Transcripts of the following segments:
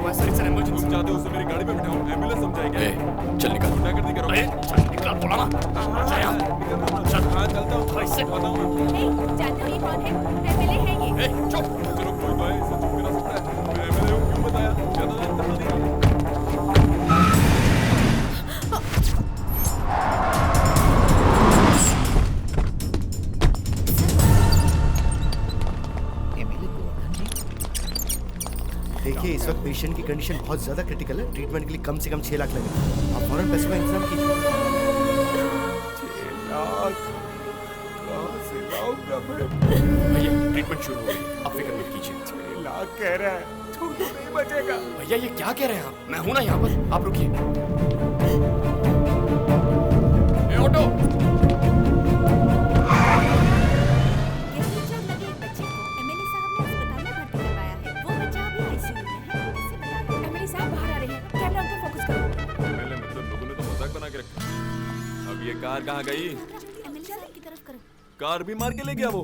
my sir, it's an emergency. तुम चाहते हो उसे मेरी गाड़ी पे बिठाऊं? एम्बुलेंस समझाएगा? चल निकल। गुंडागर्दी करो। चल निकल, बोला ना। चल यहाँ। चल। हाँ चलता हूँ। ऐसे बताता हूँ। जानते हो ये कौन है? एमएलए है ये। चुप। चलो कोई तो है, इसे चुप करा सकता है। मैं एमएलए हूँ, क्यों बताया? ज्यादा जानता नहीं। देखिए इस वक्त पेशेंट की कंडीशन बहुत ज्यादा क्रिटिकल है। ट्रीटमेंट के लिए कम से कम 6 लाख लगेगा। आप फौरन पैसे का इंतजाम कीजिए। 6 लाख कहाँ से लाऊंगा मैं? भैया ट्रीटमेंट शुरू हो गई, आप फिक्र मत कीजिए। 6 लाख कह रहा है, छोड़ तो नहीं बचेगा। भैया ये क्या कह रहे हैं आप? मैं हूं ना यहाँ पर, आप रुकिए। ऑटो। कार कहाँ गई? एमएलए साहब की तरफ करो। कार भी मार के ले गया वो।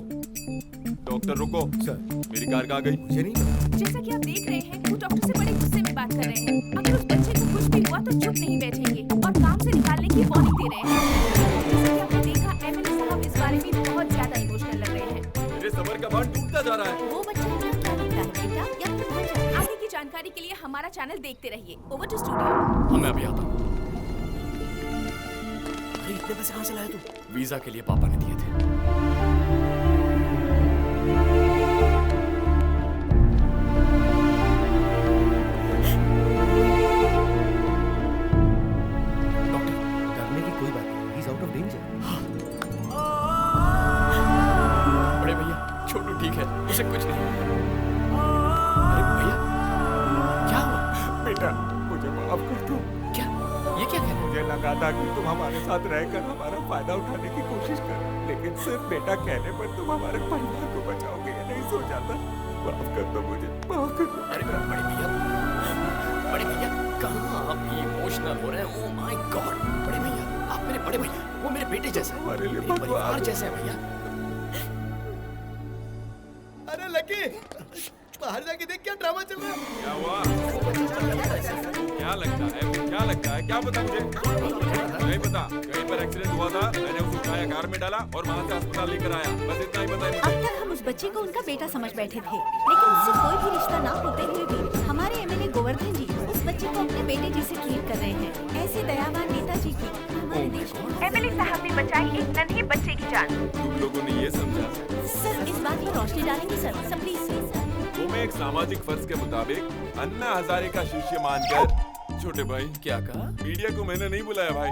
डॉक्टर रुको। सर मेरी कार कहाँ गई? मुझे नहीं। जैसा कि आप देख रहे हैं वो डॉक्टर से बड़े गुस्से में बात कर रहे हैं। अगर उस बच्चे को कुछ भी हुआ तो चुप नहीं बैठेंगे और काम से निकालने की वार्निंग दे रहे हैं। जैसा कि आपने देखा एमएलए साहब इस बारे में बहुत ज्यादा इमोशनल लग रहे हैं। मेरे सबर का बांध टूटता जा रहा है। वो बच्चा क्या लगता है बेटा या फिर बच्चा? आगे की जानकारी के लिए हमारा चैनल देखते रहिए। Over to studio. हाँ मैं अभी आता हूँ। इतने पैसे कहाँ से लाया तू? वीजा के लिए पापा ने दिए थे। डॉक्टर डरने की कोई बात नहीं। He is out of danger. बड़े भैया छोटू ठीक है, उसे कुछ नहीं। अरे भैया क्या हुआ? बेटा मुझे माफ कर दो। क्या ये क्या कह रहे हैं? मुझे लगा था कि तुम हमारे साथ रहकर हमारा फायदा उठाने की कोशिश कर, लेकिन सिर्फ बेटा कहने पर तुम हमारे परिवार को बचाओगे ये नहीं सोचा था। माफ कर दो मुझे, माफ कर दो। अरे बड़े भैया कहाँ आप इमोशनल हो रहे हैं? ओह माय गॉड बड़े भैया, आप मेरे बड़े भैया, वो मेरे बेटे जैसा है, हमारे लिए मेरे परिवार जैसे है भैया। अरे लकी बाहर जाके देख क्या ड्रामा चल रहा है। क्या हुआ? क्या लगता है? क्या लगता है? क्या पता मुझे? नहीं पता। कहीं पर एक्सीडेंट हुआ था, मैंने उसे उठाया, कार में डाला और वहाँ से अस्पताल लेकर आया। बस इतना ही पता है मुझे। अब तक हम उस बच्चे को उनका बेटा समझ बैठे थे, लेकिन उससे कोई भी रिश्ता ना होते हुए भी हमारे एमएलए गोवर्धन जी उस बच्चे को अपने बेटे जैसे ट्रीट कर रहे हैं। ऐसे दयावान नेताजी की हमारे देश में एमएलए साहब ने बचाई एक नन्हे बच्चे की जान। तुम लोगों ने ये समझा? सर इस बात पर रोशनी डालेंगे सर प्लीज। वो मैं एक सामाजिक फर्ज के मुताबिक अन्ना हजारे का शिष्य मानकर। छोटे भाई क्या कहा? मीडिया को मैंने नहीं बुलाया भाई,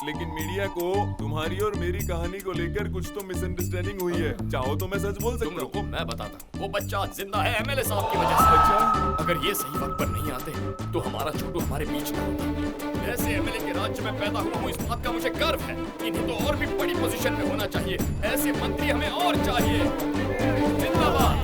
लेकिन मीडिया को तुम्हारी और मेरी कहानी को लेकर कुछ तो मिसअंडरस्टैंडिंग हुई है। चाहो तो मैं सच बोल तुम सकता रुको, हूँ। मैं बताता हूँ। वो बच्चा जिंदा है एमएलए साहब की वजह से। अच्छा अगर ये सही वक्त पर नहीं आते तो हमारा छोटू हमारे बीच में होता। ऐसे एमएलए के राज्य में पैदा हुआ हूँ, इस बात का मुझे गर्व है। इन्हें तो और भी बड़ी पोजीशन में होना चाहिए। ऐसे मंत्री हमें और चाहिए। जिंदाबाद।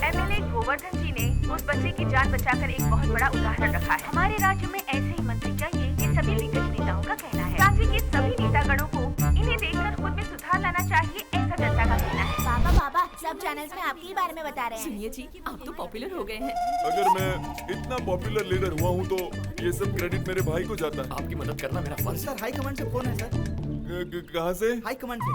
एमएलए गोवर्धन जी ने उस बच्चे की जान बचाकर एक बहुत बड़ा उदाहरण रखा है। हमारे राज्य में ऐसे ही मंत्री चाहिए, ये सभी दिग्गज नेताओं का कहना है। राज्य के सभी नेतागणों को इन्हें देखकर खुद में सुधार लाना चाहिए, ऐसा जनता का कहना है। बाबा सब चैनल्स में आपके ही बारे में बता रहे हैं। सुनिए जी, आप तो पॉपुलर हो गए हैं। अगर मैं इतना पॉपुलर लीडर हुआ हूँ तो ये सब क्रेडिट मेरे भाई को जाता है। आपकी मदद करना मेरा फर्ज है। सर हाई कमांड से फोन है सर। कहाँ से? हाई कमांड से।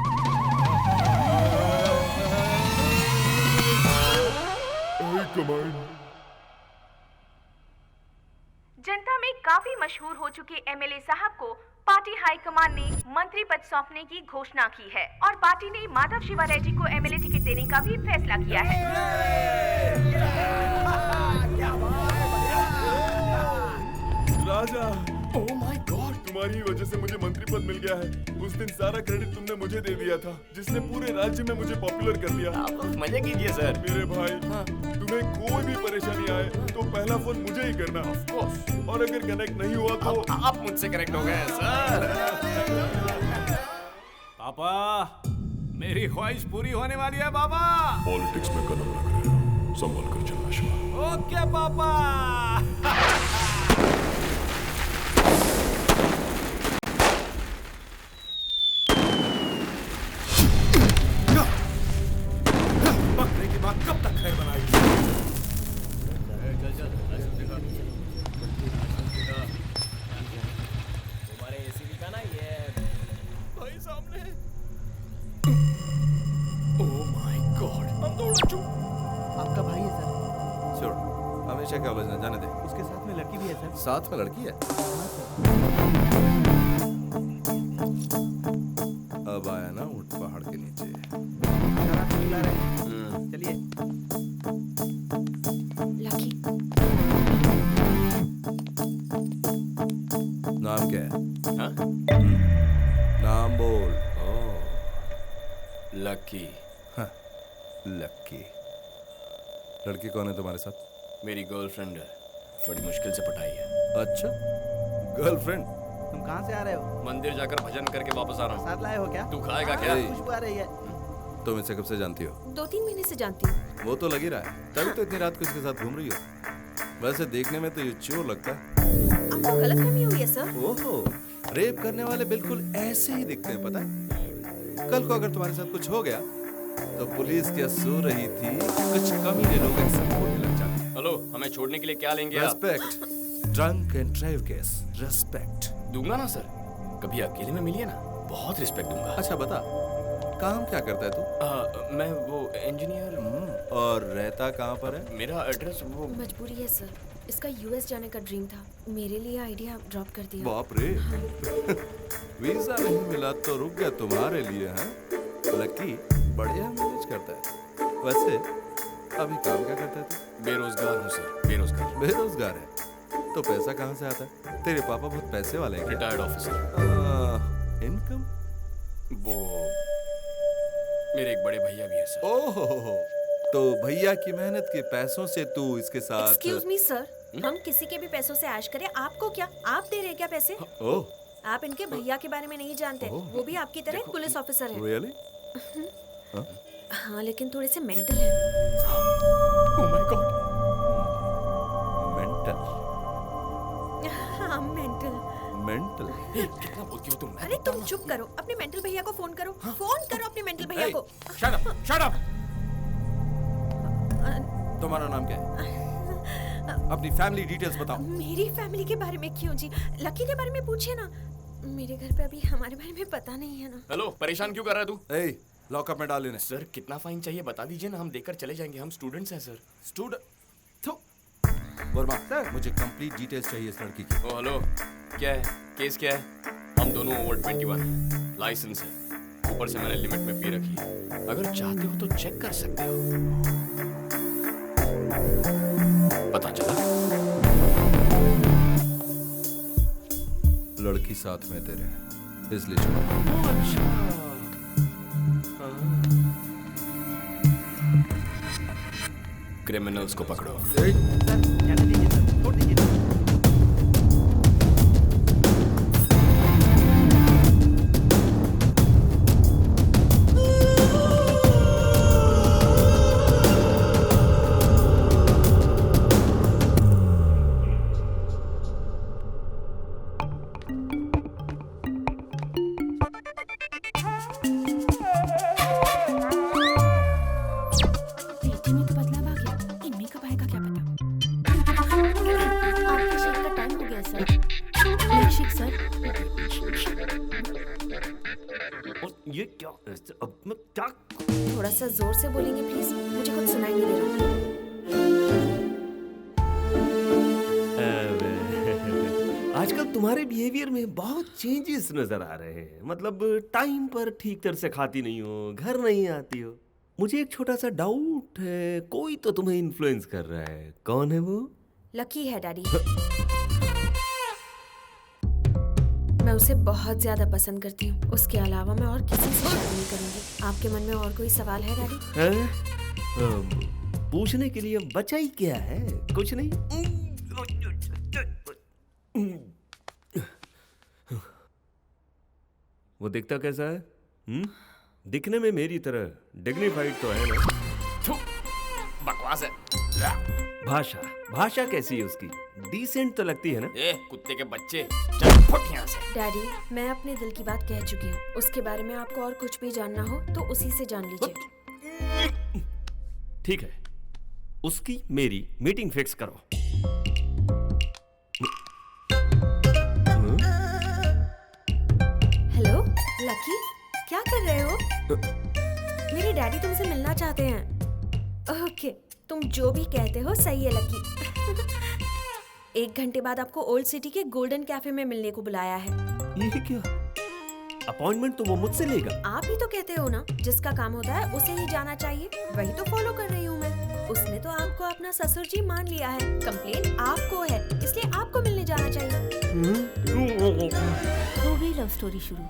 जनता में काफी मशहूर हो चुके एमएलए साहब को पार्टी हाईकमान ने मंत्री पद सौंपने की घोषणा की है और पार्टी ने माधव शिवा रेड्डी को एमएलए टिकट देने का भी फैसला किया है। राजा, ओह माय गॉड, तुम्हारी वजह से मुझे मंत्री पद मिल गया है। उस दिन सारा क्रेडिट तुमने मुझे दे दिया था, जिसने पूरे राज्य में मुझे पॉपुलर कर दिया। आप मजे कीजिए सर। मेरे भाई, तुम्हें कोई भी परेशानी आए तो पहला फोन मुझे ही करना। Of course. और अगर कनेक्ट नहीं हुआ तो आप मुझसे कनेक्ट हो गए सर। पापा मेरी ख्वाहिश पूरी होने वाली है पापा। पॉलिटिक्स में कदम रख रहे हो, संभल कर चलना शिवा। ओके पापा। आपका भाई है सर। छोड़, हमेशा क्या उलझना, जाने दे। उसके साथ में लड़की भी है सर। साथ में लड़की है? अब आया ना ऊंट पहाड़ के नीचे। चलिए। लकी, नाम क्या है? हाँ? नाम बोल। लकी। हाँ, लकी। लड़की कौन है तुम्हारे साथ? मेरी गर्लफ्रेंड है, बड़ी मुश्किल से पटाई है। अच्छा, गर्लफ्रेंड। तुम कहाँ से आ रहे हो? मंदिर जाकर भजन करके वापस आ रहा हूँ। साथ लाए हो क्या? तू खाएगा क्या? खुशबू आ रही है। तुम इसे कब से जानती हो? 2-3 महीने से जानती हूँ। वो तो लग ही रहा है, तभी तो इतनी रात को इसके साथ घूम रही हो। वैसे देखने में तो ये चोर लगता है। आपको गलतफहमी हुई है सर। ओहो, रेप करने वाले बिल्कुल ऐसे ही दिखते हैं, पता है? कल को अगर तुम्हारे साथ कुछ हो गया तो पुलिस क्या सो रही थी, कुछ कमीने लोग ऐसे बोलने लग जाते हैं। हेलो, हमें छोड़ने के लिए क्या लेंगे आप? Respect, drunk and drive case, respect. दूंगा ना सर, कभी अकेले में मिलिए ना, बहुत रिस्पेक्ट दूंगा। अच्छा बता, काम क्या करता है तू? मैं वो इंजीनियर। और रहता कहाँ पर है? मेरा एड्रेस वो मजबूरी है सर, इसका यूएस जाने का ड्रीम था, मेरे लिए आइडिया ड्रॉप कर दिया। बाप रे। वीजा नहीं मिला तो रुक गया तुम्हारे लिए, हैं? लकी बढ़िया मैनेज करता है। वैसे अभी काम क्या करता है तू? बेरोजगार हूँ सर, बेरोजगार। बेरोजगार है तो पैसा कहाँ से आता है? तेरे पापा बहुत पैसे वाले हैं क्या? Retired officer. इनकम? वो मेरे एक बड़े भैया भी है सर। ओहो, तो भैया की मेहनत के पैसों से तू इसके साथ? एक्सक्यूज मी सर, हम किसी के भी पैसों से ऐश करें, आपको क्या? आप दे रहे हैं क्या पैसे? ओह, आप इनके भैया के बारे में नहीं जानते, वो भी आपकी तरह एक पुलिस ऑफिसर है। रियली? हाँ, लेकिन थोड़े से मेंटल है। Oh my God. मेंटल? हाँ, मेंटल। मेंटल? कितना बोलती हो तुम? अरे तुम चुप करो, अपने मेंटल भैया को फोन करो। फोन करो अपने मेंटल भैया को। Shut up, shut up. तुम्हारा नाम क्या है? अपनी फैमिली डिटेल्स बताओ। मेरी फैमिली के बारे में क्यों जी? लकी के बारे में पूछिए ना, मेरे घर पे अभी हमारे बारे में पता नहीं है ना। हेलो, परेशान क्यों कर रहा है तू? ए, लॉकअप में डाल लेने। सर कितना फाइन चाहिए बता दीजिए ना, हम देकर चले जाएंगे, हम स्टूडेंट्स हैं सर। स्टूडेंट? वर्मा सर, मुझे कंप्लीट डिटेल्स चाहिए इस लड़की की। ओ हेलो, क्या है केस, क्या है? हम दोनों ओवर 21 हैं, लाइसेंस है, ऊपर से मैंने लिमिट में पी रखी है। अगर चाहते हो तो चेक कर सकते हो। पता चला? लड़की साथ में तेरे, इसलिए छोड़। अच्छा। क्रिमिनल्स को पकड़ो। सर, जाने दीजिए सर, छोड़ दीजिए सर। बेटी में तो बदलाव आ गया, इनमें कब आएगा क्या पता। आपके शिफ्ट का टाइम हो गया सर। Milkshake sir. ये क्या? अब मैं क्या? थोड़ा सा जोर से बोलेंगे प्लीज, मुझे कुछ सुनाई नहीं दे रहा। आजकल तुम्हारे बिहेवियर में बहुत चेंजेस नजर आ रहे हैं। मतलब टाइम पर ठीक तरह से खाती नहीं हो, घर नहीं आती हो। मुझे एक छोटा सा डाउट है, कोई तो तुम्हें इन्फ्लुएंस कर रहा है। कौन है वो? लकी है डैडी। मैं उसे बहुत ज्यादा पसंद करती हूँ, उसके अलावा मैं और किसी से शादी नहीं करूंगी। आपके मन में और कोई सवाल है डैडी? हैं? पूछने के लिए बचा ही क्या है? कुछ नहीं। वो दिखता कैसा है? दिखने में मेरी तरह डिग्निफाइड तो है ना? थू, बकवास है। भाषा कैसी है उसकी? डिसेंट तो लगती है ना? ए कुत्ते के बच्चे, चल फुट यहाँ से। डैडी, मैं अपने दिल की बात कह चुकी हूँ। उसके बारे में आपको और कुछ भी जानना हो तो उसी से जान लीजिए। ठीक है, उसकी मेरी मीटिंग फिक्स करो। हेलो लकी, क्या कर रहे हो? मेरे डैडी तुमसे मिलना चाहते हैं। ओके, तुम जो भी कहते हो सही है लकी। 1 घंटे बाद आपको ओल्ड सिटी के गोल्डन कैफे में मिलने को बुलाया है। ये क्या? अपॉइंटमेंट तो वो मुझसे लेगा। आप ही तो कहते हो ना, जिसका काम होता है उसे ही जाना चाहिए, वही तो फॉलो कर रही हूँ मैं। उसने तो आपको अपना ससुर जी मान लिया है, कंप्लेंट आपको है, इसलिए आपको मिलने जाना चाहिए। हो गई लव स्टोरी शुरू।